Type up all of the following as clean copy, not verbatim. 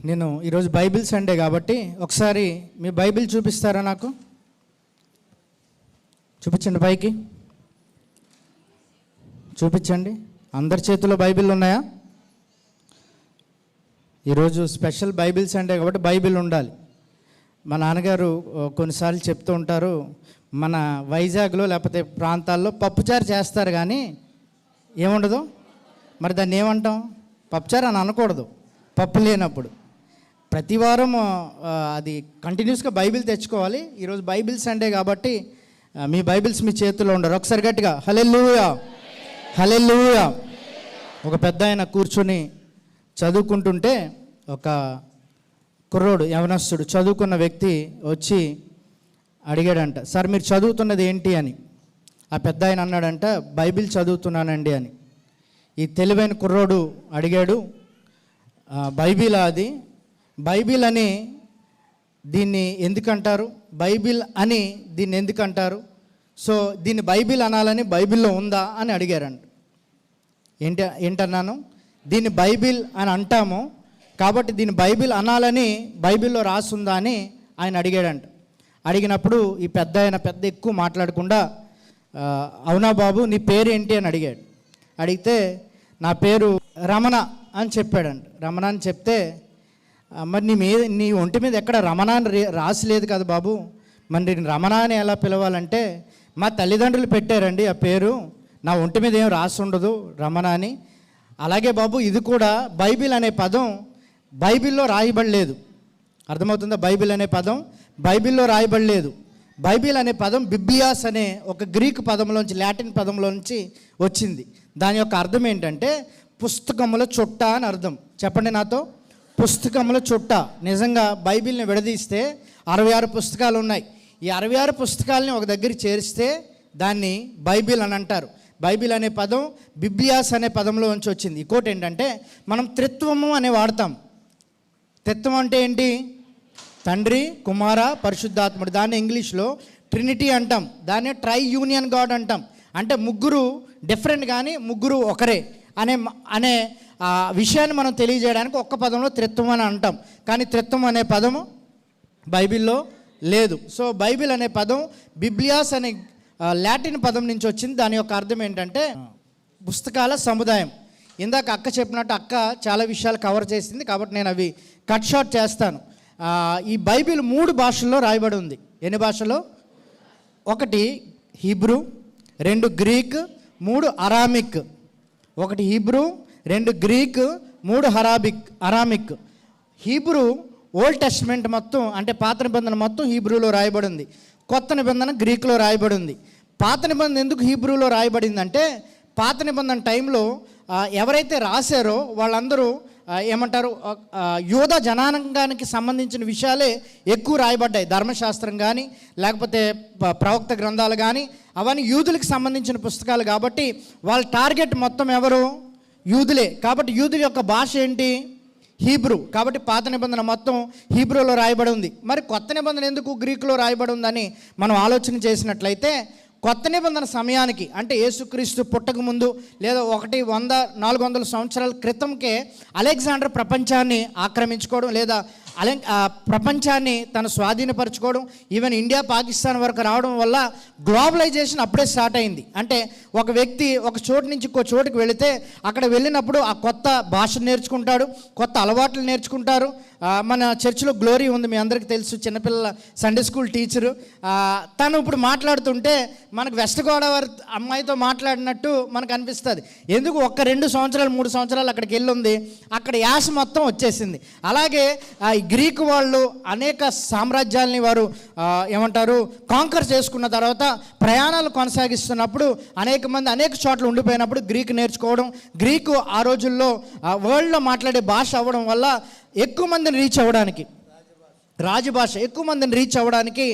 నేను ఈరోజు Bible Sunday కాబట్టి ఒకసారి మీ బైబిల్ చూపిస్తారా? నాకు చూపించండి, పైకి చూపించండి. అందరి చేతిలో బైబిల్ ఉన్నాయా? ఈరోజు స్పెషల్ బైబిల్ సండే కాబట్టి బైబిల్ ఉండాలి. మా నాన్నగారు కొన్నిసార్లు చెప్తూ ఉంటారు, మన వైజాగ్లో లేకపోతే ప్రాంతాల్లో పప్పుచారు చేస్తారు కానీ ఏముండదు. మరి దాన్ని ఏమంటాం? పప్పుచారు అని అనకూడదు పప్పు లేనప్పుడు. ప్రతి వారం అది కంటిన్యూస్గా బైబిల్ తెచ్చుకోవాలి. ఈరోజు బైబిల్ సండే కాబట్టి మీ బైబిల్స్ మీ చేతిలో ఉండరు. ఒకసారి గట్టిగా హల్లెలూయా హల్లెలూయా. ఒక పెద్ద ఆయన కూర్చొని చదువుకుంటుంటే ఒక కుర్రోడు, యవనస్తుడు, చదువుకున్న వ్యక్తి వచ్చి అడిగాడంట, సార్ మీరు చదువుతున్నది ఏంటి అని. ఆ పెద్ద ఆయన అన్నాడంట, బైబిల్ చదువుతున్నానండి అని. ఈ తెలివైన కుర్రోడు అడిగాడు, బైబిల్ అది, బైబిల్ అని దీన్ని ఎందుకంటారు? బైబిల్ అని దీన్ని ఎందుకంటారు? సో దీన్ని బైబిల్ అనాలని బైబిల్లో ఉందా అని అడిగారంట. ఏంటన్నాను? దీన్ని బైబిల్ అని అంటాము కాబట్టి దీన్ని బైబిల్ అనాలని బైబిల్లో రాసుందా అని ఆయన అడిగాడంట. అడిగినప్పుడు ఈ పెద్ద ఎక్కువ మాట్లాడకుండా, అవునా బాబు నీ పేరు ఏంటి అని అడిగాడు. అడిగితే నా పేరు రమణ అని చెప్పాడంట. రమణ అని చెప్తే, మరి నీ ఒంటి మీద ఎక్కడ రమణ అని రాసి లేదు కదా బాబు, మరి నేను రమణ అని ఎలా పిలవాలంటే, మా తల్లిదండ్రులు పెట్టారండి ఆ పేరు, నా ఒంటి మీద ఏం రాసి ఉండదు రమణ అని. అలాగే బాబు ఇది కూడా బైబిల్ అనే పదం బైబిల్లో రాయబడలేదు. అర్థమవుతుందా? బైబిల్ అనే పదం బైబిల్లో రాయబడలేదు. బైబిల్ అనే పదం బిబ్లియాస్ అనే ఒక గ్రీకు పదంలోంచి, లాటిన్ పదంలోంచి వచ్చింది. దాని యొక్క అర్థం ఏంటంటే పుస్తకముల చుట్ట అని అర్థం. చెప్పండి నాతో, పుస్తకముల చుట్ట. నిజంగా బైబిల్ని విడదీస్తే 66 పుస్తకాలు ఉన్నాయి. ఈ 66 పుస్తకాలని ఒక దగ్గర చేరిస్తే దాన్ని బైబిల్ అని అంటారు. బైబిల్ అనే పదం బిబ్లియాస్ అనే పదంలో నుంచి వచ్చింది. ఇంకోటి ఏంటంటే మనం త్రిత్వము అనే వాడతాం. త్రిత్వం అంటే ఏంటి? తండ్రి, కుమార, పరిశుద్ధాత్ముడు. దాన్ని ఇంగ్లీష్లో ట్రినిటీ అంటాం. దాన్ని ట్రై యూనియన్ గాడ్ అంటాం. అంటే ముగ్గురు డిఫరెంట్ కానీ ముగ్గురు ఒకరే అనే విషయాన్ని మనం తెలియజేయడానికి ఒక్క పదంలో త్రిత్వం అని అంటాం. కానీ త్రిత్వం అనే పదము బైబిల్లో లేదు. సో బైబిల్ అనే పదం బిబ్లియాస్ అనే లాటిన్ పదం నుంచి వచ్చింది. దాని యొక్క అర్థం ఏంటంటే పుస్తకాల సముదాయం. ఇందాక అక్క చెప్పినట్టు అక్క చాలా విషయాలు కవర్ చేసింది కాబట్టి నేను అవి కట్ షార్ట్ చేస్తాను. ఈ బైబిల్ 3 భాషల్లో రాయబడి ఉంది. ఎన్ని భాషలో? 1 Hebrew, 2 Greek, 3 Aramaic. 1 Hebrew, 2 Greek, 3 Aramaic. Hebrew old testament మొత్తం, అంటే పాత నిబంధన మొత్తం హీబ్రూలో రాయబడి ఉంది. కొత్త నిబంధన గ్రీకులో రాయబడి ఉంది. పాత నిబంధన ఎందుకు హీబ్రూలో రాయబడిందంటే, పాత నిబంధన టైంలో ఎవరైతే రాశారో వాళ్ళందరూ ఏమంటారు, యూదా జనాంగానికి సంబంధించిన విషయాలే ఎక్కువ రాయబడ్డాయి. ధర్మశాస్త్రం కానీ లేకపోతే ప్రవక్త గ్రంథాలు కానీ అవన్నీ యూదులకు సంబంధించిన పుస్తకాలు కాబట్టి వాళ్ళ టార్గెట్ మొత్తం ఎవరు? యూదులే. కాబట్టి యూదుల యొక్క భాష ఏంటి? హీబ్రూ. కాబట్టి పాత నిబంధన మొత్తం హీబ్రూలో రాయబడి ఉంది. మరి కొత్త నిబంధన ఎందుకు గ్రీకులో రాయబడి ఉందని మనం ఆలోచన చేసినట్లయితే, కొత్త నిబంధన సమయానికి, అంటే యేసుక్రీస్తు పుట్టక ముందు లేదా 100-400 సంవత్సరాల క్రితంకే అలెగ్జాండర్ ప్రపంచాన్ని ఆక్రమించుకోవడం లేదా ప్రపంచాన్ని తను స్వాధీనపరచుకోవడం, ఈవెన్ ఇండియా, పాకిస్తాన్ వరకు రావడం వల్ల గ్లోబలైజేషన్ అప్పుడే స్టార్ట్ అయింది. అంటే ఒక వ్యక్తి ఒక చోటు నుంచి ఇంకో చోటుకు వెళితే అక్కడ వెళ్ళినప్పుడు ఆ కొత్త భాష నేర్చుకుంటాడు, కొత్త అలవాట్లు నేర్చుకుంటారు. మన చర్చిలో గ్లోరీ ఉంది, మీ అందరికీ తెలుసు, చిన్నపిల్లల సండే స్కూల్ టీచరు. తను ఇప్పుడు మాట్లాడుతుంటే మనకు వెస్ట్ గోదావరి అమ్మాయితో మాట్లాడినట్టు మనకు అనిపిస్తుంది. ఎందుకు? 1-2 సంవత్సరాలు 3 సంవత్సరాలు అక్కడికి వెళ్ళుంది, అక్కడ యాస మొత్తం వచ్చేసింది. అలాగే ఈ గ్రీకు వాళ్ళు అనేక సామ్రాజ్యాలని వారు ఏమంటారు కాంకర్ చేసుకున్న తర్వాత ప్రయాణాలు కొనసాగిస్తున్నప్పుడు అనేక మంది అనేక చోట్ల ఉండిపోయినప్పుడు గ్రీకు నేర్చుకోవడం, గ్రీకు ఆ రోజుల్లో వరల్డ్లో మాట్లాడే భాష అవ్వడం వల్ల ఎక్కువ మందిని రీచ్ అవ్వడానికి, రాజభాష ఎక్కువ మందిని రీచ్ అవ్వడానికి,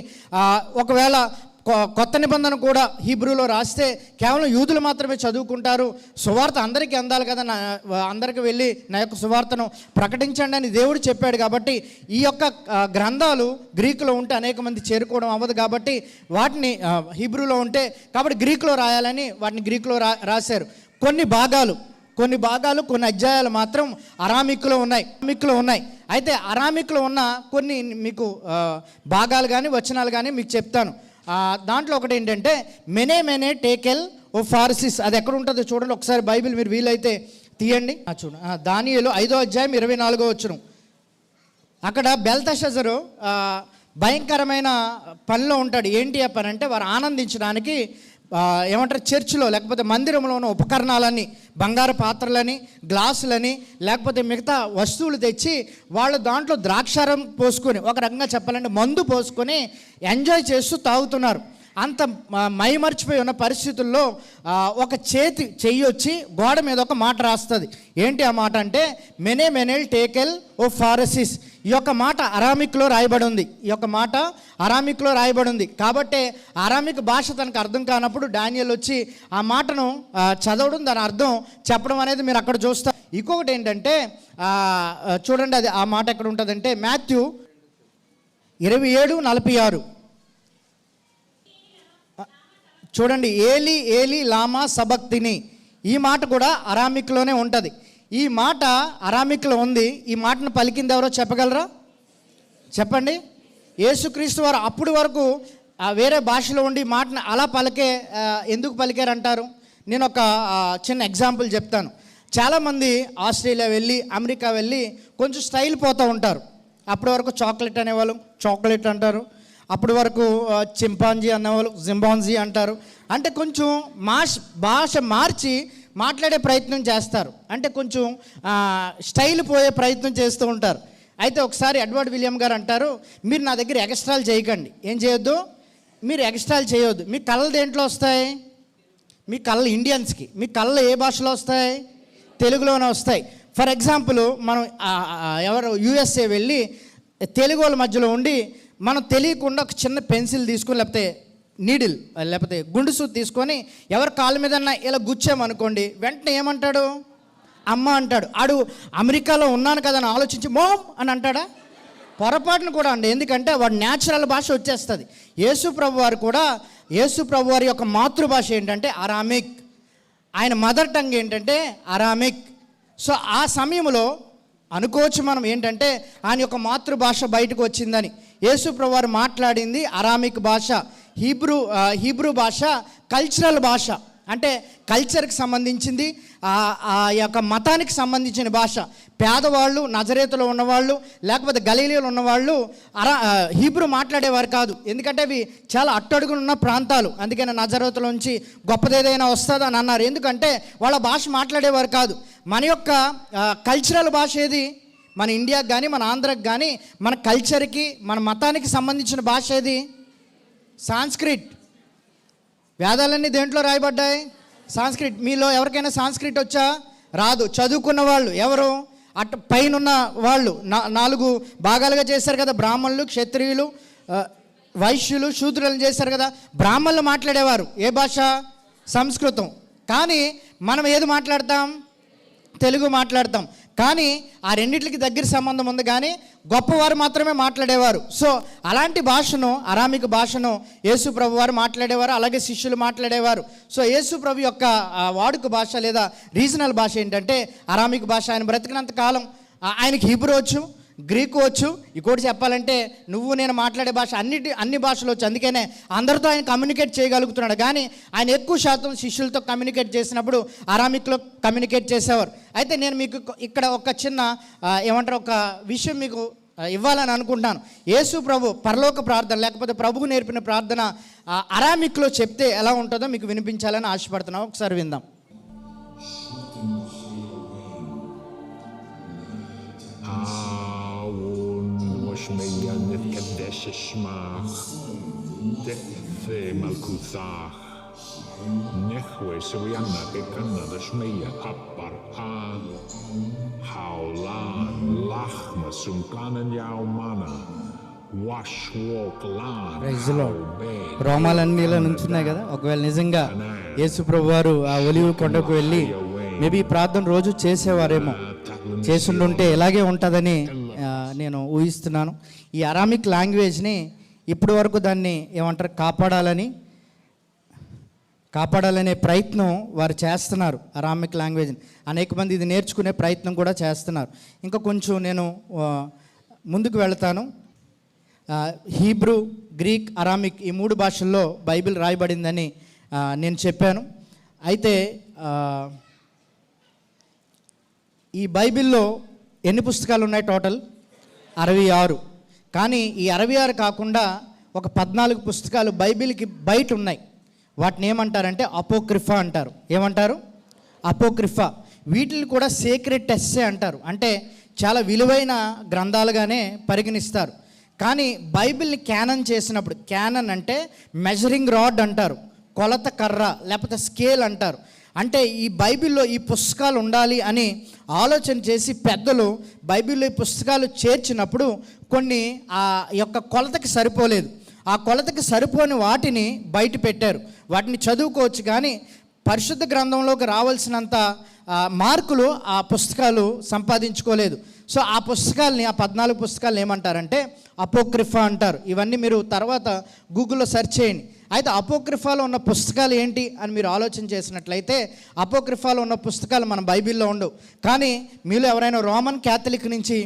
ఒకవేళ కొత్త నిబంధన కూడా హీబ్రూలో రాస్తే కేవలం యూదులు మాత్రమే చదువుకుంటారు, సువార్త అందరికీ అందాలి కదా, అందరికీ వెళ్ళి నా యొక్క సువార్తను ప్రకటించండి అని దేవుడు చెప్పాడు. కాబట్టి ఈ యొక్క గ్రంథాలు గ్రీకులో ఉంటే అనేక మంది చేరుకోవడం అవ్వదు కాబట్టి వాటిని హీబ్రూలో ఉంటే కాబట్టి గ్రీకులో రాయాలని వాటిని గ్రీకులో రాశారు. కొన్ని భాగాలు కొన్ని భాగాలు, కొన్ని అధ్యాయాలు మాత్రం అరామిక్లో ఉన్నాయి. అయితే అరామిక్లో ఉన్న కొన్ని మీకు భాగాలు కానీ వచనాలు కానీ మీకు చెప్తాను. దాంట్లో ఒకటి ఏంటంటే మెనే టేకెల్ ఓ ఫార్సిస్. అది ఎక్కడ ఉంటుందో చూడండి ఒకసారి, బైబిల్ మీరు వీలైతే తీయండి. చూడండి, దానియేలు 5వ అధ్యాయం 24వ వచనం. అక్కడ బెల్తషజరు భయంకరమైన పనిలో ఉంటాడు. ఏంటి ఆ పని అంటే, వారు ఆనందించడానికి ఏమంటారు, చర్చిలో లేకపోతే మందిరంలో ఉన్న ఉపకరణాలని, బంగారు పాత్రలని, గ్లాసులని, లేకపోతే మిగతా వస్తువులు తెచ్చి వాళ్ళు దాంట్లో ద్రాక్షారం పోసుకొని, ఒక రకంగా చెప్పాలంటే మందు పోసుకొని ఎంజాయ్ చేస్తూ తాగుతున్నారు. అంత మైమర్చిపోయి ఉన్న పరిస్థితుల్లో ఒక చెయ్యి వచ్చి గోడ మీద ఒక మాట రాస్తుంది. ఏంటి ఆ మాట అంటే, మెనేల్ టేకెల్ ఓ ఫారసిస్. ఈ యొక్క మాట అరామిక్లో రాయబడి ఉంది. కాబట్టి అరామిక్ భాష తనకు అర్థం కానప్పుడు డానియేల్ వచ్చి ఆ మాటను చదవడం, దాని అర్థం చెప్పడం అనేది మీరు అక్కడ చూస్తారు. ఇంకొకటి ఏంటంటే చూడండి, అది ఆ మాట ఎక్కడ ఉంటుందంటే మాథ్యూ 27:46. చూడండి, ఏలి ఏలి లామా సబక్తిని. ఈ మాట కూడా అరామిక్లోనే ఉంటుంది. ఈ మాట అరామిక్లో ఉంది. ఈ మాటను పలికింది ఎవరో చెప్పగలరా? చెప్పండి. యేసుక్రీస్తు వారు అప్పటి వరకు వేరే భాషలో ఉండి మాటను అలా ఎందుకు పలికారంటారు? నేను ఒక చిన్న ఎగ్జాంపుల్ చెప్తాను. చాలామంది ఆస్ట్రేలియా వెళ్ళి, అమెరికా వెళ్ళి కొంచెం స్టైల్ పోతూ ఉంటారు. అప్పటి వరకు చాక్లెట్ అనేవాళ్ళు చాక్లెట్ అంటారు, అప్పటి వరకు చింపాంజీ అనేవాళ్ళు జింబాంజీ అంటారు. అంటే కొంచెం భాష మార్చి మాట్లాడే ప్రయత్నం చేస్తారు. అంటే కొంచెం స్టైల్ పోయే ప్రయత్నం చేస్తూ ఉంటారు. అయితే ఒకసారి ఎడ్వర్డ్ విలియం గారు అంటారు, మీరు నా దగ్గర ఎక్స్ట్రాలు చేయకండి. ఏం చేయొద్దు? మీరు ఎక్స్ట్రాలు చేయొద్దు. మీ కళలు దేంట్లో వస్తాయి? మీ కళలు ఇండియన్స్కి. మీ కళలు ఏ భాషలో వస్తాయి? తెలుగులోనే వస్తాయి. ఫర్ ఎగ్జాంపుల్, మనం ఎవరు USA వెళ్ళి తెలుగు వాళ్ళ మధ్యలో ఉండి మనం తెలియకుండా ఒక చిన్న పెన్సిల్ తీసుకొని, లేకపోతే నీడిల్, లేకపోతే గుండు సూది తీసుకొని ఎవరి కాళ్ళ మీద ఇలా గుచ్చామనుకోండి, వెంటనే ఏమంటాడు? అమ్మ అంటాడు. ఆడు అమెరికాలో ఉన్నాను కదా అని ఆలోచించి మోమ్ అని అంటాడా? పొరపాటును కూడా అండి. ఎందుకంటే వాడు న్యాచురల్ భాష వచ్చేస్తుంది. యేసు ప్రభు వారి యొక్క మాతృభాష ఏంటంటే అరామిక్. ఆయన మదర్ టంగ్ ఏంటంటే అరామిక్. సో ఆ సమయంలో అనుకోవచ్చు మనం ఏంటంటే ఆయన యొక్క మాతృభాష బయటకు వచ్చిందని. యేసు ప్రభు వారు మాట్లాడింది అరామిక్ భాష. హీబ్రూ భాష కల్చరల్ భాష, అంటే కల్చర్కి సంబంధించింది, ఆ యొక్క మతానికి సంబంధించిన భాష. పేదవాళ్ళు, నజరేతులో ఉన్నవాళ్ళు, లేకపోతే గలీలీలో ఉన్నవాళ్ళు హీబ్రూ మాట్లాడేవారు కాదు. ఎందుకంటే అవి చాలా అట్టడుగునున్న ప్రాంతాలు. అందుకని నజరేతులోంచి గొప్పదేదైనా వస్తుందని అన్నారు. ఎందుకంటే వాళ్ళ భాష మాట్లాడేవారు కాదు. మన యొక్క కల్చరల్ భాష ఏది? మన ఇండియాకి కానీ మన ఆంధ్రాకి కానీ మన కల్చర్కి, మన మతానికి సంబంధించిన భాష ఏది? సాంస్క్రిట్. వేదాలన్నీ దేంట్లో రాయబడ్డాయి? సాంస్క్రిట్. మీలో ఎవరికైనా సాంస్క్రిట్ వచ్చా? రాదు. చదువుకున్న వాళ్ళు ఎవరు? పైన వాళ్ళు 4 భాగాలుగా చేశారు కదా, బ్రాహ్మణులు, క్షత్రియులు, వైశ్యులు, శూద్రులను చేశారు కదా. బ్రాహ్మణులు మాట్లాడేవారు ఏ భాష? సంస్కృతం. కానీ మనం ఏది మాట్లాడతాం? తెలుగు మాట్లాడతాం. కానీ ఆ రెండిట్లకి దగ్గర సంబంధం ఉంది, కానీ గొప్పవారు మాత్రమే మాట్లాడేవారు. సో అలాంటి భాషను, అరామిక్ భాషను యేసు ప్రభు వారు మాట్లాడేవారు, అలాగే శిష్యులు మాట్లాడేవారు. సో యేసు ప్రభు యొక్క వాడుక భాష లేదా రీజనల్ భాష ఏంటంటే అరామిక్ భాష. ఆయన బ్రతికినంత కాలం ఆయనకి హీబ్రూ వచ్చు, గ్రీకు వచ్చు. ఇంకోటి చెప్పాలంటే నువ్వు నేను మాట్లాడే భాష అన్ని భాషలు వచ్చు. అందుకనే అందరితో ఆయన కమ్యూనికేట్ చేయగలుగుతున్నాడు. కానీ ఆయన ఎక్కువ శాతం శిష్యులతో కమ్యూనికేట్ చేసినప్పుడు అరామిక్లో కమ్యూనికేట్ చేసేవారు. అయితే నేను మీకు ఇక్కడ ఒక చిన్న ఒక విషయం మీకు ఇవ్వాలని అనుకుంటున్నాను. యేసు ప్రభు పరలోక ప్రార్థన, లేకపోతే ప్రభువు నేర్పిన ప్రార్థన అరామిక్లో చెప్తే ఎలా ఉంటుందో మీకు వినిపించాలని ఆశపడుతున్నాను. ఒకసారి విందాం. שמיה נתקדש שמך תפה מלכותך נחווה סויאנה בקנדה שמיה הפרעה העולם לחמה סומקנן יאומנה రోమాలన్నీలో నుంచున్నాయి కదా. ఒకవేళ నిజంగా యేసు ప్రభు వారు ఆ ఒలివ కొండకు వెళ్ళి మేబీ ఈ ప్రార్థన రోజు చేసేవారేమో, చేసుండుంటే ఇలాగే ఉంటుందని నేను ఊహిస్తున్నాను. ఈ అరామిక్ లాంగ్వేజ్ని ఇప్పటి వరకు దాన్ని కాపాడాలని కాపాడాలనే ప్రయత్నం వారు చేస్తున్నారు. అరామిక్ లాంగ్వేజ్ని అనేక మంది ఇది నేర్చుకునే ప్రయత్నం కూడా చేస్తున్నారు. ఇంకా కొంచెం నేను ముందుకు వెళ్తాను. హీబ్రూ, గ్రీక్, అరామిక్ ఈ 3 భాషల్లో బైబిల్ రాయబడిందని నేను చెప్పాను. అయితే ఈ బైబిల్లో ఎన్ని పుస్తకాలు ఉన్నాయి? టోటల్ 66. కానీ ఈ 66 కాకుండా ఒక 14 పుస్తకాలు బైబిల్కి బయట ఉన్నాయి. వాటిని ఏమంటారంటే అపోక్రిఫా అంటారు. ఏమంటారు? అపోక్రిఫా. వీటిని కూడా సీక్రెట్ ఎస్సే అంటారు. అంటే చాలా విలువైన గ్రంథాలుగానే పరిగణిస్తారు. కానీ బైబిల్ని క్యానన్ చేసినప్పుడు, క్యానన్ అంటే మెజరింగ్ రాడ్ అంటారు, కొలత కర్ర లేకపోతే స్కేల్ అంటారు. అంటే ఈ బైబిల్లో ఈ పుస్తకాలు ఉండాలి అని ఆలోచన చేసి పెద్దలు బైబిల్లో ఈ పుస్తకాలు చేర్చినప్పుడు కొన్ని ఆ యొక్క కొలతకి సరిపోలేదు. ఆ కొలతకి సరిపోని వాటిని బయట పెట్టారు. వాటిని చదువుకోవచ్చు కానీ పరిశుద్ధ గ్రంథంలోకి రావాల్సినంత మార్కులు ఆ పుస్తకాలు సంపాదించుకోలేదు. సో ఆ పుస్తకాలని, ఆ 14 పుస్తకాలను ఏమంటారంటే అపోక్రిఫా అంటారు. ఇవన్నీ మీరు తర్వాత గూగుల్లో సెర్చ్ చేయండి. అయితే అపోక్రిఫాలో ఉన్న పుస్తకాలు ఏంటి అని మీరు ఆలోచన చేసినట్లయితే అపోక్రిఫాలో ఉన్న పుస్తకాలు మన బైబిల్లో ఉండవు. కానీ మీలో ఎవరైనా రోమన్ క్యాథలిక్ నుంచి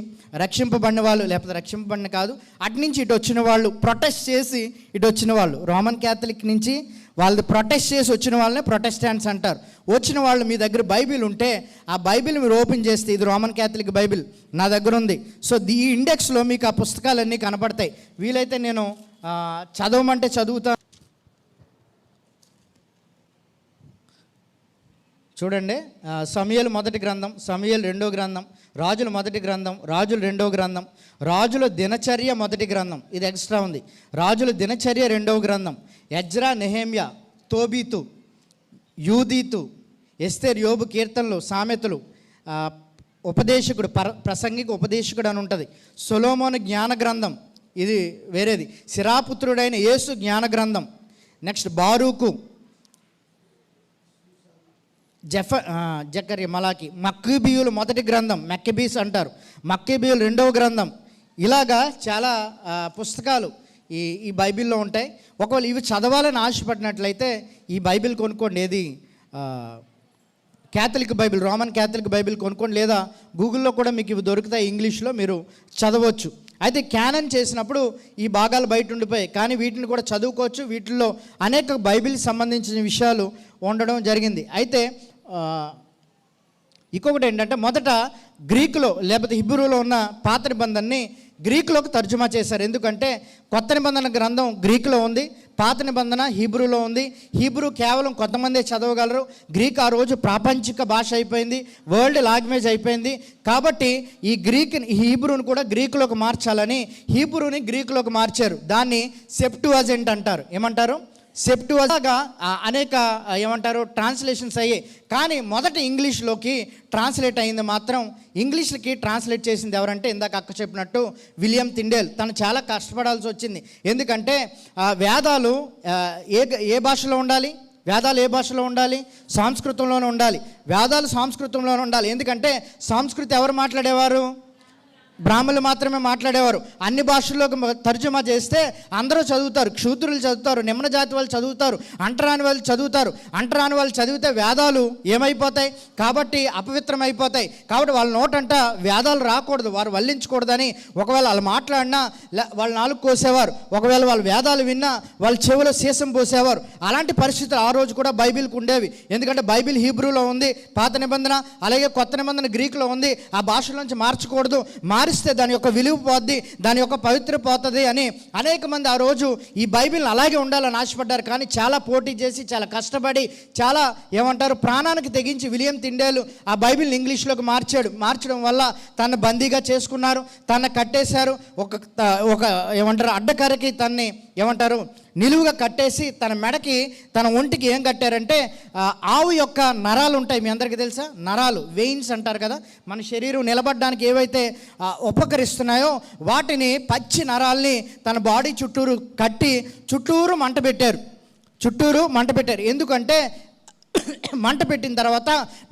రక్షింపబడిన వాళ్ళు, లేకపోతే రక్షింపబడిన కాదు, అటు నుంచి ఇటు వచ్చిన వాళ్ళు, ప్రొటెస్ట్ చేసి ఇటు వచ్చిన వాళ్ళు, రోమన్ క్యాథలిక్ నుంచి వాళ్ళది ప్రొటెస్ట్ చేసి వచ్చిన వాళ్ళనే ప్రొటెస్టాంట్స్ అంటారు. వచ్చిన వాళ్ళు మీ దగ్గర బైబిల్ ఉంటే ఆ బైబిల్ మీరు ఓపెన్ చేస్తే ఇది రోమన్ క్యాథలిక్ బైబిల్ నా దగ్గర ఉంది. సో ఈ ఇండెక్స్లో మీకు ఆ పుస్తకాలన్నీ కనపడతాయి. వీలైతే నేను చదవమంటే చదువుతాను. చూడండి, సమూయేలు మొదటి గ్రంథం, సమూయేలు 2వ గ్రంథం, రాజుల మొదటి గ్రంథం, రాజులు 2వ గ్రంథం, రాజుల దినచర్య మొదటి గ్రంథం, ఇది ఎక్స్ట్రా ఉంది, రాజుల దినచర్య 2వ గ్రంథం, ఎజ్రా, నెహెమ్యా, తోబీతు, యూదీతు, ఎస్తేర్, యోబు, కీర్తనలు, సామెతలు, ఉపదేశకుడు, ప్రసంగిక ఉపదేశకుడు అని ఉంటుంది, సొలొమోను జ్ఞాన గ్రంథం, ఇది వేరేది, సిరాపుత్రుడైన యేసు జ్ఞాన గ్రంథం, నెక్స్ట్ బారూకు, జకర్య, మలాకి, మక్కీబీయులు మొదటి గ్రంథం, మెక్కబీస్ అంటారు, మక్కీబీయులు 2వ గ్రంథం. ఇలాగా చాలా పుస్తకాలు ఈ బైబిల్లో ఉంటాయి. ఒకవేళ ఇవి చదవాలని ఆశపడినట్లయితే ఈ బైబిల్ కొనుక్కోండి. ఏది Catholic Bible, Roman Catholic Bible కొనుక్కోండి, లేదా గూగుల్లో కూడా మీకు ఇవి దొరుకుతాయి, ఇంగ్లీష్లో మీరు చదవచ్చు. అయితే క్యానన్ చేసినప్పుడు ఈ భాగాలు బయట ఉండిపోయాయి, కానీ వీటిని కూడా చదువుకోవచ్చు. వీటిల్లో అనేక బైబిల్కి సంబంధించిన విషయాలు ఉండడం జరిగింది. అయితే ఇంకొకటి ఏంటంటే, మొదట గ్రీకులో లేకపోతే హిబ్రూలో ఉన్న పాత నిబంధనని గ్రీకులోకి తర్జుమా చేశారు. ఎందుకంటే కొత్త నిబంధన గ్రంథం గ్రీకులో ఉంది, పాత నిబంధన హీబ్రూలో ఉంది. హీబ్రూ కేవలం కొంతమందే చదవగలరు. గ్రీక్ ఆ రోజు ప్రాపంచిక భాష అయిపోయింది, వరల్డ్ లాంగ్వేజ్ అయిపోయింది. కాబట్టి ఈ హీబ్రూని కూడా గ్రీకులోకి మార్చాలని హీబ్రూని గ్రీకులోకి మార్చారు. దాన్ని సెప్టుఅజింట్ అంటారు. ఏమంటారు? సెప్టుఅజింట్గా అనేక ఏమంటారు ట్రాన్స్లేషన్స్ అయ్యాయి. కానీ మొదట ఇంగ్లీష్లోకి ట్రాన్స్లేట్ అయింది మాత్రం, ఇంగ్లీష్కి ట్రాన్స్లేట్ చేసింది ఎవరంటే ఇందాక అక్క చెప్పినట్టు విలియం టిండేల్. తను చాలా కష్టపడాల్సి వచ్చింది. ఎందుకంటే వేదాలు ఏ భాషలో ఉండాలి? వేదాలు ఏ భాషలో ఉండాలి? సంస్కృతంలోనే ఉండాలి. వేదాలు సంస్కృతంలోనే ఉండాలి. ఎందుకంటే సంస్కృతి ఎవరు మాట్లాడేవారు? బ్రాహ్మణులు మాత్రమే మాట్లాడేవారు. అన్ని భాషల్లోకి తర్జుమా చేస్తే అందరూ చదువుతారు. క్షూద్రులు చదువుతారు, నిమ్న జాతి వాళ్ళు చదువుతారు, అంటరాని వాళ్ళు చదువుతారు. అంటరాని వాళ్ళు చదివితే వేదాలు ఏమైపోతాయి? కాబట్టి అపవిత్రమైపోతాయి. కాబట్టి వాళ్ళ నోటంట వేదాలు రాకూడదు, వారు వల్లించకూడదని ఒకవేళ వాళ్ళు మాట్లాడినా వాళ్ళు నాలుగు కోసేవారు. ఒకవేళ వాళ్ళు వేదాలు విన్నా వాళ్ళ చెవిలో సీసం పోసేవారు. అలాంటి పరిస్థితులు ఆ రోజు కూడా బైబిల్కి ఉండేవి. ఎందుకంటే బైబిల్ హీబ్రూలో ఉంది, పాత నిబంధన, అలాగే కొత్త నిబంధన గ్రీకులో ఉంది. ఆ భాషలోంచి మార్చకూడదు, మారిస్తే దాని యొక్క విలువ పోద్ది, దాని యొక్క పవిత్ర పోతుంది అని అనేక మంది ఆ రోజు ఈ బైబిల్ని అలాగే ఉండాలని ఆశపడ్డారు. కానీ చాలా పోటీ చేసి, చాలా కష్టపడి, చాలా ఏమంటారు ప్రాణానికి తెగించి విలియం టిండేల్ ఆ బైబిల్ని ఇంగ్లీష్లోకి మార్చడం వల్ల తన బందీగా చేసుకున్నారు, తన కట్టేశారు. ఒక ఏమంటారు అడ్డకరకి తన్ని ఏమంటారు నిలువుగా కట్టేసి తన మెడకి, తన ఒంటికి ఏం కట్టారంటే ఆవు యొక్క నరాలు ఉంటాయి, మీ అందరికీ తెలుసా? నరాలు, వెయిన్స్ అంటారు కదా, మన శరీరం నిలబడడానికి ఏవైతే ఉపకరిస్తున్నాయో వాటిని, పచ్చి నరాల్ని తన బాడీ చుట్టూరు కట్టి చుట్టూరు మంట పెట్టారు. ఎందుకంటే మంట పెట్టిన తర్వాత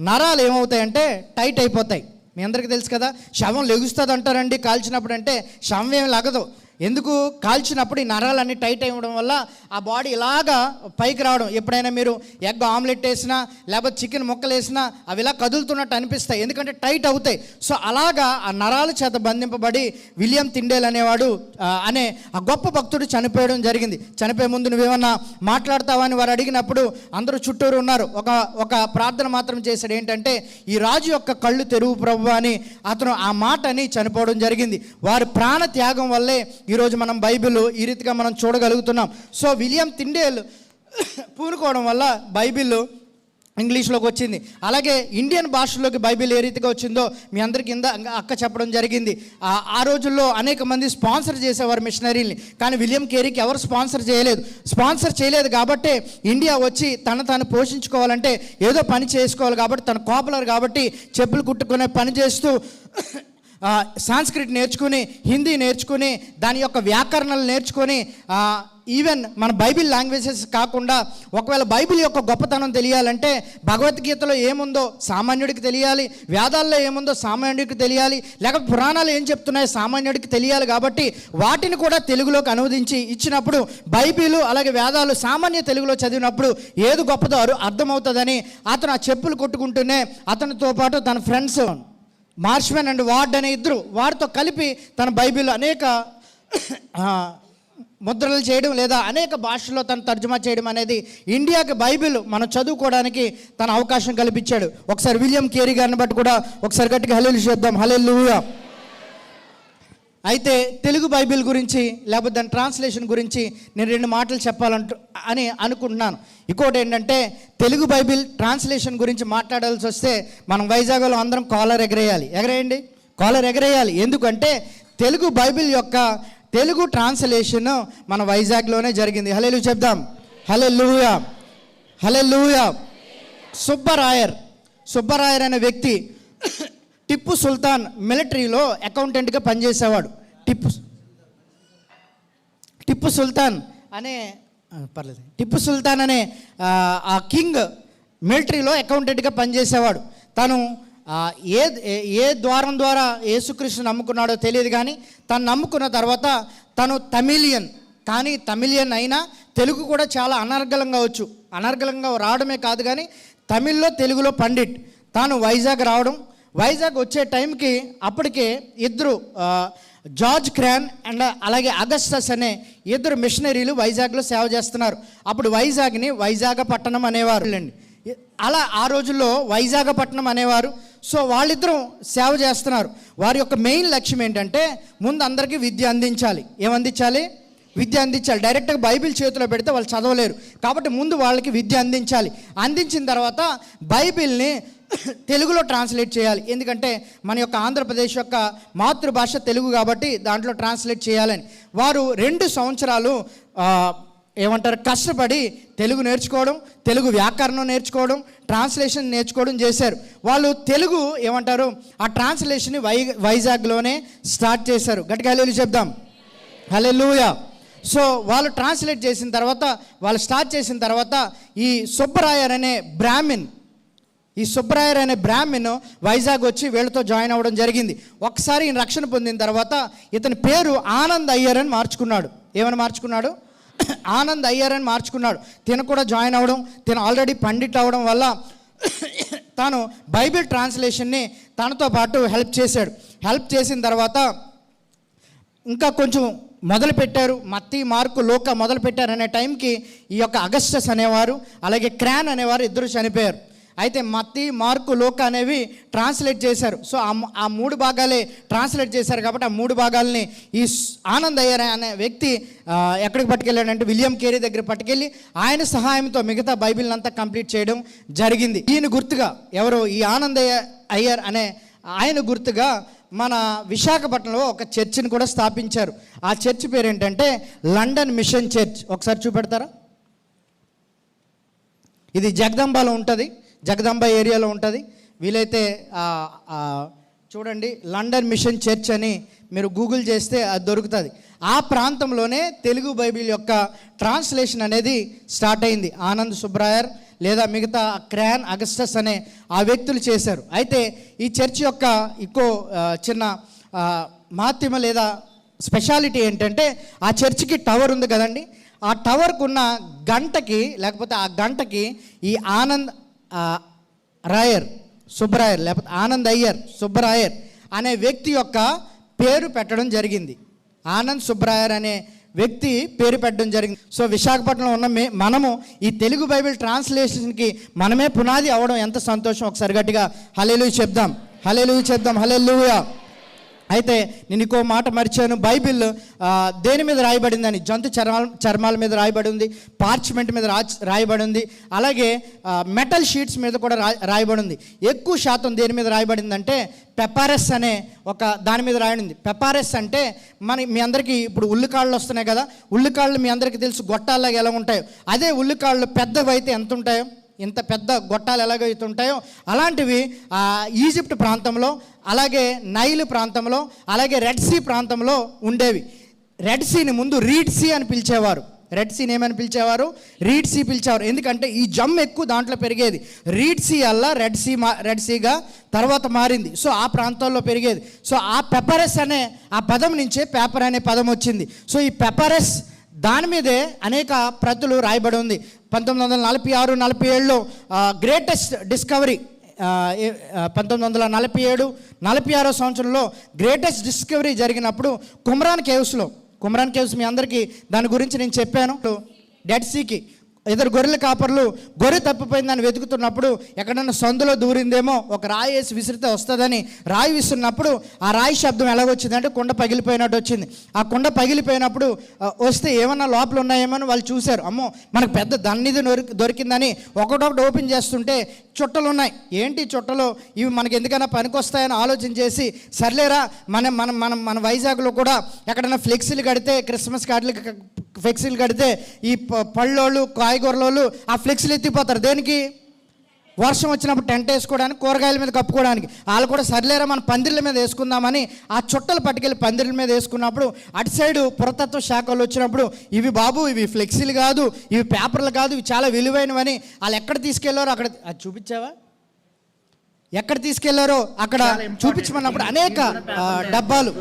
నరాలు ఏమవుతాయంటే టైట్ అయిపోతాయి. మీ అందరికీ తెలుసు కదా, శవం లెగుస్తుంది అంటారండి కాల్చినప్పుడు. అంటే శవం ఏమి లగదు. ఎందుకు కాల్చినప్పుడు ఈ నరాలన్నీ టైట్ అవ్వడం వల్ల ఆ బాడీ ఇలాగా పైకి రావడం. ఎప్పుడైనా మీరు ఎగ్ ఆమ్లెట్ వేసినా లేకపోతే చికెన్ ముక్కలు వేసినా అవి ఇలా కదులుతున్నట్టు అనిపిస్తాయి, ఎందుకంటే టైట్ అవుతాయి. సో అలాగా ఆ నరాల చేత బంధింపబడి విలియం తిండేల్ అనేవాడు అనే ఆ గొప్ప భక్తుడు చనిపోయడం జరిగింది. చనిపోయే ముందు నువ్వేమన్నా మాట్లాడతావా అని వారు అడిగినప్పుడు అందరూ చుట్టూరు ఉన్నారు. ఒక ప్రార్థన మాత్రం చేశాడు, ఏంటంటే ఈ రాజు యొక్క కళ్ళు తెరువు ప్రభువా అని అతను ఆ మాటని చనిపోవడం జరిగింది. వారి ప్రాణ త్యాగం వల్లే ఈరోజు మనం బైబిల్ ఈ రీతిగా మనం చూడగలుగుతున్నాం. సో విలియం తిండేల్ పూనుకోవడం వల్ల బైబిల్ ఇంగ్లీష్లోకి వచ్చింది. అలాగే ఇండియన్ భాషలోకి బైబిల్ ఏ రీతిగా వచ్చిందో మీ అందరికీ కింద అక్క చెప్పడం జరిగింది. ఆ రోజుల్లో అనేక మంది స్పాన్సర్ చేసేవారు మిషనరీని, కానీ విలియం కేరీకి ఎవరు స్పాన్సర్ చేయలేదు కాబట్టి ఇండియా వచ్చి తాను పోషించుకోవాలంటే ఏదో పని చేసుకోవాలి కాబట్టి తను కాపులర్ కాబట్టి చెప్పులు కుట్టుకునే పని చేస్తూ సాంస్క్రిట్ నేర్చుకుని, హిందీ నేర్చుకుని, దాని యొక్క వ్యాకరణలు నేర్చుకొని, ఈవెన్ మన బైబిల్ లాంగ్వేజెస్ కాకుండా ఒకవేళ బైబిల్ యొక్క గొప్పతనం తెలియాలంటే భగవద్గీతలో ఏముందో సామాన్యుడికి తెలియాలి, వేదాల్లో ఏముందో సామాన్యుడికి తెలియాలి, లేకపోతే పురాణాలు ఏం చెప్తున్నాయో సామాన్యుడికి తెలియాలి. కాబట్టి వాటిని కూడా తెలుగులోకి అనువదించి ఇచ్చినప్పుడు బైబిల్ అలాగే వేదాలు సామాన్య తెలుగులో చదివినప్పుడు ఏది గొప్పదో అర్థమవుతుందని అతను ఆ చెప్పులు కొట్టుకుంటూనే అతనితో పాటు తన ఫ్రెండ్స్ మార్ష్మెన్ అండ్ వార్డ్ అనే ఇద్దరు, వారితో కలిపి తన బైబిల్ అనేక ముద్రలు చేయడం లేదా అనేక భాషల్లో తను తర్జుమా చేయడం అనేది ఇండియాకి బైబిల్ మనం చదువుకోవడానికి తన అవకాశం కల్పించాడు. ఒకసారి విలియం కేరీ గారిని బట్టి కూడా ఒకసారి గట్టిగా హల్లెలూయా చేద్దాం. హల్లెలూయా. అయితే తెలుగు బైబిల్ గురించి లేకపోతే దాని ట్రాన్స్లేషన్ గురించి నేను 2 మాటలు అని అనుకుంటున్నాను. ఇంకోటి ఏంటంటే తెలుగు బైబిల్ ట్రాన్స్లేషన్ గురించి మాట్లాడాల్సి వస్తే మనం వైజాగ్లో అందరం కాలర్ ఎగరేయాలి. ఎందుకంటే తెలుగు బైబిల్ యొక్క తెలుగు ట్రాన్స్లేషన్ మన వైజాగ్లోనే జరిగింది. హల్లెలూయా చెప్దాం. హల్లెలూయా. హల్లెలూయా. సుబ్బరాయర్ అనే వ్యక్తి టిప్పు సుల్తాన్ మిలిటరీలో అకౌంటెంట్గా పనిచేసేవాడు. టిప్పు సుల్తాన్ అనే ఆ కింగ్ మిలిటరీలో అకౌంటెంట్గా పనిచేసేవాడు. తను ఏ ద్వారం ద్వారా యేసుక్రీస్తుని నమ్ముకున్నాడో తెలియదు, కానీ తను నమ్ముకున్న తర్వాత తను తమిళియన్ అయినా తెలుగు కూడా చాలా అనర్గళంగా రావడమే కాదు, కానీ తమిళ్లో తెలుగులో పండిట్. తాను వైజాగ్ వచ్చే టైంకి అప్పటికే ఇద్దరు జార్జ్ క్రాన్ అండ్ అలాగే అగస్టస్ అనే ఇద్దరు మిషనరీలు వైజాగ్లో సేవ చేస్తున్నారు. అప్పుడు వైజాగ్ని వైజాగపట్నం అనేవారు అండి. అలా ఆ రోజుల్లో వైజాగపట్నం అనేవారు. సో వాళ్ళిద్దరూ సేవ చేస్తున్నారు. వారి యొక్క మెయిన్ లక్ష్యం ఏంటంటే ముందు అందరికీ విద్య అందించాలి. విద్య అందించాలి. డైరెక్ట్గా బైబిల్ చేతిలో పెడితే వాళ్ళు చదవలేరు, కాబట్టి ముందు వాళ్ళకి విద్య అందించాలి. అందించిన తర్వాత బైబిల్ని తెలుగులో ట్రాన్స్లేట్ చేయాలి. ఎందుకంటే మన యొక్క ఆంధ్రప్రదేశ్ యొక్క మాతృభాష తెలుగు కాబట్టి దాంట్లో ట్రాన్స్లేట్ చేయాలని వారు 2 సంవత్సరాలు కష్టపడి తెలుగు నేర్చుకోవడం, తెలుగు వ్యాకరణం నేర్చుకోవడం, ట్రాన్స్లేషన్ నేర్చుకోవడం చేశారు. వాళ్ళు తెలుగు ఆ ట్రాన్స్లేషన్ని వైజాగ్లోనే స్టార్ట్ చేశారు. గట్టిగా హల్లెలూయా చెప్దాం. హల్లెలూయా. సో వాళ్ళు ట్రాన్స్లేట్ చేసిన తర్వాత స్టార్ట్ చేసిన తర్వాత ఈ సుబ్బరాయర్ అనే బ్రాహ్మణ్ వైజాగ్ వచ్చి వీళ్ళతో జాయిన్ అవ్వడం జరిగింది. ఒకసారి ఈయన రక్షణ పొందిన తర్వాత ఇతని పేరు ఆనంద్ అయ్యర్ అని మార్చుకున్నాడు. ఆనంద్ అయ్యర్ అని మార్చుకున్నాడు. తిన కూడా జాయిన్ అవ్వడం, తిన ఆల్రెడీ పండిట్ అవ్వడం వల్ల తాను బైబిల్ ట్రాన్స్లేషన్ని తనతో పాటు హెల్ప్ చేసిన తర్వాత ఇంకా కొంచెం మొదలుపెట్టారు. మత్తీ, మార్కు, లూకా మొదలుపెట్టారు అనే టైంకి ఈ యొక్క అగస్టస్ అనేవారు అలాగే క్రాన్ అనేవారు ఇద్దరు చనిపోయారు. అయితే మత్తీ, మార్కు, లూకా అనేవి ట్రాన్స్లేట్ చేశారు. సో ఆ 3 భాగాలే ట్రాన్స్లేట్ చేశారు కాబట్టి ఆ 3 భాగాలని ఈ ఆనంద్ అయ్యర్ అనే వ్యక్తి ఎక్కడికి పట్టుకెళ్ళాడంటే విలియం కేరీ దగ్గర పట్టుకెళ్ళి ఆయన సహాయంతో మిగతా బైబిల్ని అంతా కంప్లీట్ చేయడం జరిగింది. ఈయన గుర్తుగా ఈ ఆనంద్ అయ్యర్ అనే ఆయన గుర్తుగా మన విశాఖపట్నంలో ఒక చర్చిని కూడా స్థాపించారు. ఆ చర్చ్ పేరు ఏంటంటే లండన్ మిషన్ చర్చ్. ఒకసారి చూపెడతారా? ఇది జగదంబాలో ఉంటుంది, జగదంబ ఏరియాలో ఉంటుంది. వీలైతే చూడండి, లండన్ మిషన్ చర్చ్ అని మీరు గూగుల్ చేస్తే అది దొరుకుతుంది. ఆ ప్రాంతంలోనే తెలుగు బైబిల్ యొక్క ట్రాన్స్లేషన్ అనేది స్టార్ట్ అయింది. ఆనంద్ సుబ్బరాయర్ లేదా మిగతా క్రాన్, అగస్టస్ అనే ఆ వ్యక్తులు చేశారు. అయితే ఈ చర్చ్ యొక్క ఇంకో చిన్న మహత్యం లేదా స్పెషాలిటీ ఏంటంటే ఆ చర్చికి టవర్ ఉంది కదండి, ఆ టవర్కు ఉన్న గంటకి లేకపోతే ఆ గంటకి ఈ ఆనంద్ రాయర్ సుబ్బరాయర్ లేకపోతే ఆనంద్ అయ్యర్ సుబ్బరాయర్ అనే వ్యక్తి యొక్క పేరు పెట్టడం జరిగింది. ఆనంద్ సుబ్బరాయర్ అనే వ్యక్తి పేరు పెట్టడం జరిగింది. సో విశాఖపట్నంలో ఉన్న మనము ఈ తెలుగు బైబిల్ ట్రాన్స్లేషన్కి మనమే పునాది అవ్వడం ఎంత సంతోషం. ఒకసారి గట్టిగా హల్లెలూయా చెప్దాం, హల్లెలూయా చెప్దాం, హల్లెలూయా. అయితే నేను ఇంకో మాట మర్చాను. బైబిల్ దేని మీద రాయబడిందని, జంతు చర్మాల మీద రాయబడి ఉంది, పార్చ్మెంట్ మీద రాయబడి ఉంది, అలాగే మెటల్ షీట్స్ మీద కూడా రాయబడి ఉంది. ఎక్కువ శాతం దేని మీద రాయబడిందంటే పెపారస్ అనే ఒక దాని మీద రాయబడింది. పెపారస్ అంటే మీ అందరికీ ఇప్పుడు ఉల్లికాళ్ళు వస్తున్నాయి కదా, ఉల్లికాళ్ళు మీ అందరికీ తెలుసు గొట్టాల్లాగా ఎలా ఉంటాయో, అదే ఉల్లికాళ్ళు పెద్దవైతే ఎంత ఉంటాయో, ఇంత పెద్ద గొట్టాలు ఎలాగైతే ఉంటాయో అలాంటివి ఈజిప్ట్ ప్రాంతంలో, అలాగే నైల్ ప్రాంతంలో, అలాగే రెడ్ సీ ప్రాంతంలో ఉండేవి. రెడ్ సీని ముందు రీడ్ సీ అని పిలిచేవారు. రెడ్ సీని ఏమని పిలిచేవారు? రీడ్ సీ పిలిచేవారు. ఎందుకంటే ఈ జమ్ ఎక్కువ దాంట్లో పెరిగేది. రీడ్ సీ అల్లా రెడ్ సీగా తర్వాత మారింది. సో ఆ ప్రాంతాల్లో పెరిగేది. సో ఆ పెపరస్ అనే ఆ పదం నుంచే పేపర్ అనే పదం వచ్చింది. సో ఈ పెపరస్ దాని మీదే అనేక ప్రతులు రాయబడి ఉంది. 1946-47లో గ్రేటెస్ట్ డిస్కవరీ, 1947-46 సంవత్సరంలో గ్రేటెస్ట్ డిస్కవరీ జరిగినప్పుడు కుమ్రాన్ కేవ్స్ మీ అందరికీ దాని గురించి నేను చెప్పాను. డెడ్ సీకి ఇద్దరు గొర్రెల కాపర్లు గొర్రె తప్పిపోయిందని వెతుకుతున్నప్పుడు ఎక్కడన్నా సందులో దూరిందేమో, ఒక రాయి వేసి విసిరితే వస్తుందని రాయి విసిరినప్పుడు ఆ రాయి శబ్దం ఎలాగొచ్చిందంటే కుండ పగిలిపోయినట్టు వచ్చింది. ఆ కుండ పగిలిపోయినప్పుడు వస్తే ఏమన్నా లోపల ఉన్నాయేమో అని వాళ్ళు చూశారు. అమ్మో మనకు పెద్ద దన్నిది దొరికిందని ఒకటొకటి ఓపెన్ చేస్తుంటే చుట్టలు ఉన్నాయి. ఏంటి చుట్టలు, ఇవి మనకి ఎందుకైనా పనికొస్తాయని ఆలోచన చేసి సర్లేరా మన వైజాగ్లో కూడా ఎక్కడైనా ఫ్లెక్సీలు కడితే, క్రిస్మస్ కార్డులకి ఫ్లెక్సీలు కడితే ఈ పళ్ళోళ్ళు కాయగూరలోళ్ళు ఆ ఫ్లెక్సీలు ఎత్తిపోతారు. దేనికి? వర్షం వచ్చినప్పుడు టెంట్ వేసుకోవడానికి, కూరగాయల మీద కప్పుకోవడానికి. వాళ్ళు కూడా సర్లేరా మన పందిళ్ళ మీద వేసుకుందామని ఆ చుట్టలు పట్టుకెళ్ళి పందిళ్ళ మీద వేసుకున్నప్పుడు అటు సైడు పురాతత్వ శాఖలు వచ్చినప్పుడు ఇవి బాబు ఇవి ఫ్లెక్సీలు కాదు, ఇవి పేపర్లు కాదు, ఇవి చాలా విలువైనవని వాళ్ళు ఎక్కడ తీసుకెళ్లారో అక్కడ అది చూపించావా? ఎక్కడ తీసుకెళ్లారో అక్కడ చూపించమన్నప్పుడు అనేక డబ్బాలు,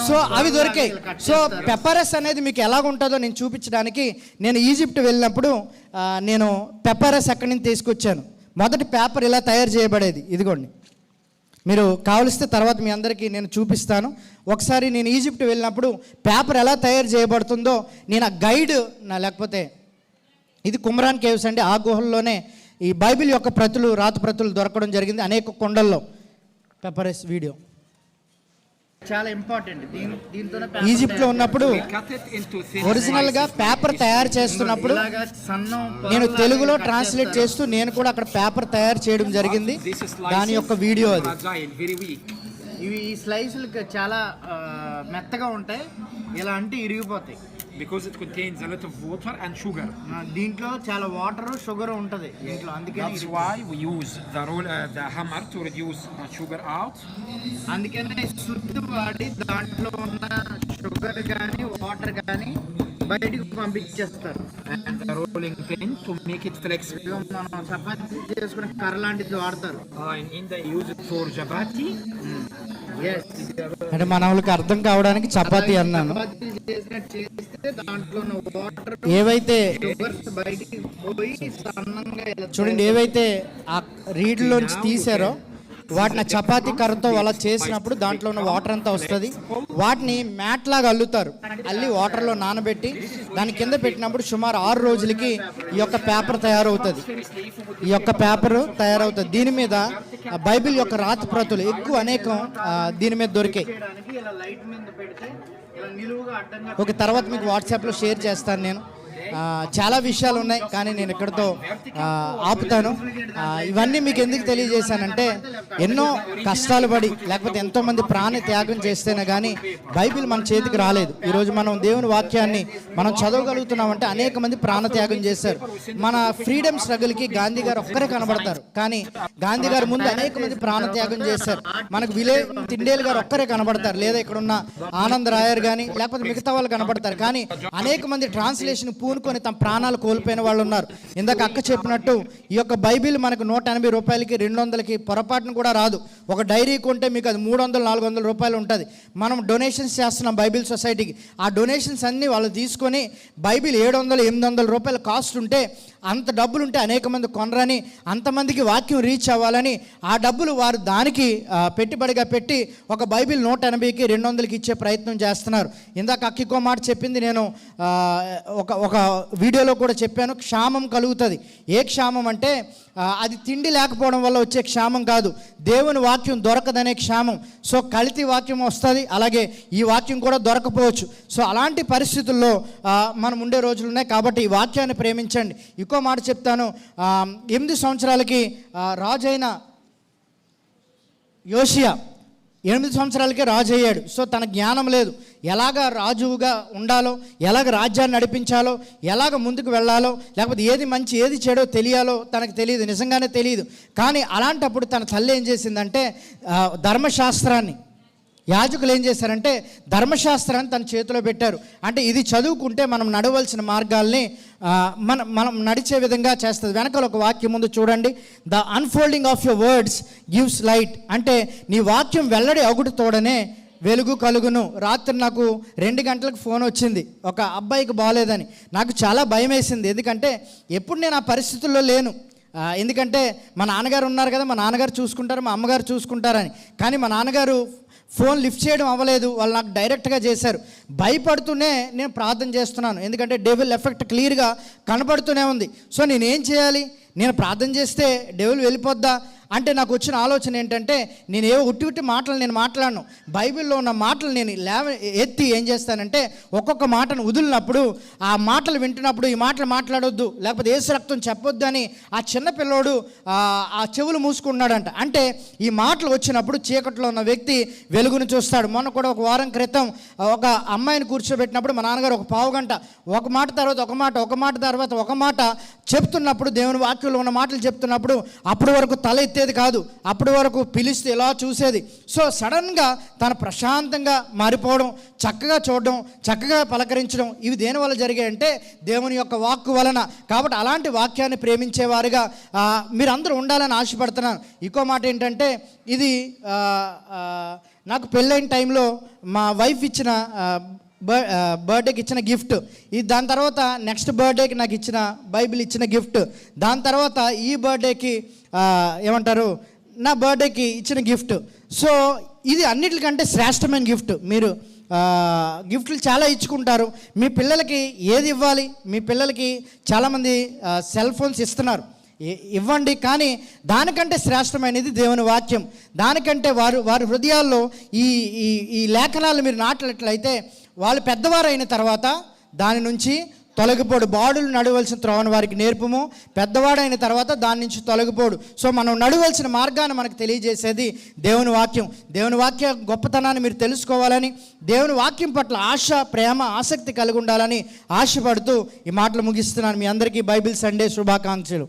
సో అవి దొరికాయి. సో పెపరస్ అనేది మీకు ఎలాగుంటుందో నేను చూపించడానికి నేను ఈజిప్ట్ వెళ్ళినప్పుడు నేను పెపరస్ అక్కడి నుంచి తీసుకొచ్చాను. మొదటి పేపర్ ఇలా తయారు చేయబడేది. ఇదిగోండి, మీరు కావలిస్తే తర్వాత మీ అందరికీ నేను చూపిస్తాను. ఒకసారి నేను ఈజిప్ట్ వెళ్ళినప్పుడు పేపర్ ఎలా తయారు చేయబడుతుందో నేను ఆ గైడ్ లేకపోతే ఇది కుమ్రాన్ కేవ్స్ అండి, ఆ గుహల్లోనే ఈ బైబిల్ యొక్క ప్రతులు, రాత ప్రతులు దొరకడం జరిగింది అనేక కొండల్లో. పెపరస్ వీడియో చాలా ఇంపార్టెంట్. ఈజిప్ట్లో ఉన్నప్పుడు ఒరిజినల్గా పేపర్ తయారు చేస్తున్నప్పుడు నేను తెలుగులో ట్రాన్స్లేట్ చేస్తూ నేను కూడా అక్కడ పేపర్ తయారు చేయడం జరిగింది. దాని యొక్క వీడియో అది. ఇవి ఈ స్లైసులు చాలా మెత్తగా ఉంటాయి, ఇలా అంటే ఇరిగిపోతాయి. Because it contains a lot of water and sugar. దీంట్లో చాలా వాటర్, షుగర్ ఉంటుంది దీంట్లో. అందుకని That's why we use the hammer to reduce sugar out. అందుకనే సుత్తు వాడి దాంట్లో ఉన్న షుగర్ కానీ వాటర్ కానీ బయటికి పంపించేస్తారు. And the rolling pin to make it flexible. మనం చపాతీ చేసుకునే కర్ర లాంటిది వాడతారు. In India use it for chapati. అంటే మన వాళ్ళకి అర్థం కావడానికి చపాతీ అన్నాను. ఏవైతే చూడండి, ఏవైతే ఆ రీడ్లోంచి తీసారో వాటిని చపాతీ కర్రతో అలా చేసినప్పుడు దాంట్లో ఉన్న వాటర్ అంతా వస్తుంది. వాటిని మ్యాట్ లాగా అల్లుతారు. అల్లి వాటర్లో నానబెట్టి దాని కింద పెట్టినప్పుడు సుమారు 6 రోజులకి ఈ యొక్క పేపర్ తయారవుతుంది. ఈ యొక్క పేపర్ తయారవుతుంది. దీని మీద బైబిల్ యొక్క రాత ప్రతులు ఎక్కువ అనేకం దీని మీద దొరికాయి. ఒక తర్వాత మీకు వాట్సాప్లో షేర్ చేస్తాను నేను. చాలా విషయాలు ఉన్నాయి కానీ నేను ఇక్కడితో ఆపుతాను. ఇవన్నీ మీకు ఎందుకు తెలియజేశానంటే ఎన్నో కష్టాలు పడి లేకపోతే ఎంతోమంది ప్రాణ త్యాగం చేస్తేనే కానీ బైబిల్ మన చేతికి రాలేదు. ఈరోజు మనం దేవుని వాక్యాన్ని మనం చదవగలుగుతున్నామంటే అనేక మంది ప్రాణ త్యాగం చేశారు. మన ఫ్రీడమ్ స్ట్రగుల్కి గాంధీ గారు ఒక్కరే కనబడతారు కానీ గాంధీ గారి ముందు అనేక మంది ప్రాణ త్యాగం చేశారు. మనకు తిండేలు గారు ఒక్కరే కనబడతారు, లేదా ఇక్కడ ఉన్న ఆనంద్ రాయర్ కానీ లేకపోతే మిగతా వాళ్ళు కనబడతారు. కానీ అనేక మంది ట్రాన్స్లేషన్ పూనుకుని నమ్ముకొని తమ ప్రాణాలు కోల్పోయిన వాళ్ళు ఉన్నారు. ఇందాక అక్క చెప్పినట్టు ఈ యొక్క బైబిల్ మనకు 180 రూపాయలకి 200కి పొరపాటును కూడా రాదు. ఒక డైరీ కొంటే మీకు అది 300-400 రూపాయలు ఉంటుంది. మనం డొనేషన్స్ చేస్తున్నాం బైబిల్ సొసైటీకి. ఆ డొనేషన్స్ అన్నీ వాళ్ళు తీసుకొని బైబిల్ 700-800 రూపాయల కాస్ట్ ఉంటే, అంత డబ్బులు ఉంటే అనేక మంది కొనరని, అంతమందికి వాక్యం రీచ్ అవ్వాలని ఆ డబ్బులు వారు దానికి పెట్టుబడిగా పెట్టి ఒక బైబిల్ 180కి 200కి ఇచ్చే ప్రయత్నం చేస్తున్నారు. ఇందాక అక్కికో మాట చెప్పింది, నేను ఒక వీడియోలో కూడా చెప్పాను. క్షామం కలుగుతుంది. ఏ క్షామం అంటే అది తిండి లేకపోవడం వల్ల వచ్చే క్షామం కాదు, దేవుని వాక్యం దొరకదనే క్షామం. సో కల్తీ వాక్యం వస్తుంది, అలాగే ఈ వాక్యం కూడా దొరకపోవచ్చు. సో అలాంటి పరిస్థితుల్లో మనం ఉండే రోజులు ఉన్నాయి. కాబట్టి ఈ వాక్యాన్ని ప్రేమించండి. ఇంకో మాట చెప్తాను. 8 సంవత్సరాలకి రాజైన యోషియా 8 సంవత్సరాలకే రాజు అయ్యాడు. సో తన జ్ఞానం లేదు, ఎలాగ రాజుగా ఉండాలో, ఎలాగ రాజ్యాన్ని నడిపించాలో, ఎలాగ ముందుకు వెళ్ళాలో, లేకపోతే ఏది మంచి ఏది చెడో తెలియాలో తనకు తెలియదు, నిజంగానే తెలియదు. కానీ అలాంటప్పుడు తన తల్లి ఏం చేసిందంటే ధర్మశాస్త్రాన్ని, యాజకులు ఏం చేశారంటే ధర్మశాస్త్రాన్ని తన చేతిలో పెట్టారు. అంటే ఇది చదువుకుంటే మనం నడవలసిన మార్గాల్ని మనం నడిచే విధంగా చేస్తుంది. వెనకాల ఒక వాక్యం ముందు చూడండి. The unfolding of your words gives light. అంటే నీ వాక్యం వెల్లడి అగుడు తోడనే వెలుగు కలుగును. రాత్రి నాకు 2 గంటలకు ఫోన్ వచ్చింది, ఒక అబ్బాయికి బాగోలేదని. నాకు చాలా భయం వేసింది, ఎందుకంటే ఎప్పుడు నేను ఆ పరిస్థితుల్లో లేను. ఎందుకంటే మా నాన్నగారు ఉన్నారు కదా, మా నాన్నగారు చూసుకుంటారు, మా అమ్మగారు చూసుకుంటారని. కానీ మా నాన్నగారు ఫోన్ లిఫ్ట్ చేయడం అవ్వలేదు, వాళ్ళు నాకు డైరెక్ట్గా చేశారు. భయపడుతూనే నేను ప్రార్థన చేస్తున్నాను, ఎందుకంటే డెవిల్ ఎఫెక్ట్ క్లియర్గా కనపడుతూనే ఉంది. సో నేనేం చేయాలి? నేను ప్రార్థన చేస్తే డెవిల్ వెళ్ళిపోద్దా అంటే నాకు వచ్చిన ఆలోచన ఏంటంటే, నేను ఏవో ఉట్టి మాటలు నేను మాట్లాడను. బైబిల్లో ఉన్న మాటలు నేను ఎత్తి ఏం చేస్తానంటే, ఒక్కొక్క మాటను వదిలినప్పుడు ఆ మాటలు వింటున్నప్పుడు ఈ మాటలు మాట్లాడొద్దు, లేకపోతే యేసు రక్తం చెప్పొద్దు అని ఆ చిన్న పిల్లోడు ఆ చెవులు మూసుకున్నాడంట. అంటే ఈ మాటలు వచ్చినప్పుడు చీకట్లో ఉన్న వ్యక్తి వెలుగును చూస్తాడు. మొన్న కూడా ఒక వారం క్రితం ఒక అమ్మాయిని కూర్చోబెట్టినప్పుడు మా నాన్నగారు ఒక పావు గంట ఒక మాట తర్వాత ఒక మాట, ఒక మాట తర్వాత ఒక మాట చెప్తున్నప్పుడు, దేవుని వాక్యంలో ఉన్న మాటలు చెప్తున్నప్పుడు అప్పటి వరకు తల ఎత్తేది కాదు, అప్పటి వరకు పిలిస్తే ఇలా చూసేది. సో సడన్గా తను ప్రశాంతంగా మారిపోవడం, చక్కగా చూడడం, చక్కగా పలకరించడం, ఇవి దేనివల్ల జరిగాయంటే దేవుని యొక్క వాక్కు వలన. కాబట్టి అలాంటి వాక్యాన్ని ప్రేమించేవారుగా మీరందరూ ఉండాలని ఆశపడుతున్నాను. ఇంకో మాట ఏంటంటే, ఇది నాకు పెళ్ళైన టైంలో మా వైఫ్ ఇచ్చిన బర్త్డేకి ఇచ్చిన గిఫ్ట్. ఇది దాని తర్వాత నెక్స్ట్ బర్త్డేకి నాకు ఇచ్చిన బైబిల్ ఇచ్చిన గిఫ్ట్. దాని తర్వాత ఈ బర్త్డేకి ఏమంటారు, నా బర్త్డేకి ఇచ్చిన గిఫ్ట్. సో ఇది అన్నిటికంటే శ్రేష్టమైన గిఫ్ట్. మీరు గిఫ్ట్లు చాలా ఇచ్చుకుంటారు. మీ పిల్లలకి ఏది ఇవ్వాలి? మీ పిల్లలకి చాలామంది సెల్ ఫోన్స్ ఇస్తున్నారు, ఇవ్వండి. కానీ దానికంటే శ్రేష్టమైనది దేవుని వాక్యం. దానికంటే వారి హృదయాల్లో ఈ లేఖనాలు మీరు నాటినట్లయితే వాళ్ళు పెద్దవారు అయిన తర్వాత దాని నుంచి తొలగిపోడు. బాడులు నడవలసిన త్రోవను వారికి నేర్పుము, పెద్దవాడైన తర్వాత దాని నుంచి తొలగిపోడు. సో మనం నడవలసిన మార్గాన్ని మనకు తెలియజేసేది దేవుని వాక్యం. దేవుని వాక్య గొప్పతనాన్ని మీరు తెలుసుకోవాలని, దేవుని వాక్యం పట్ల ఆశ, ప్రేమ, ఆసక్తి కలిగి ఉండాలని ఆశపడుతూ ఈ మాటలు ముగిస్తున్నాను. మీ అందరికీ బైబిల్ సండే శుభాకాంక్షలు.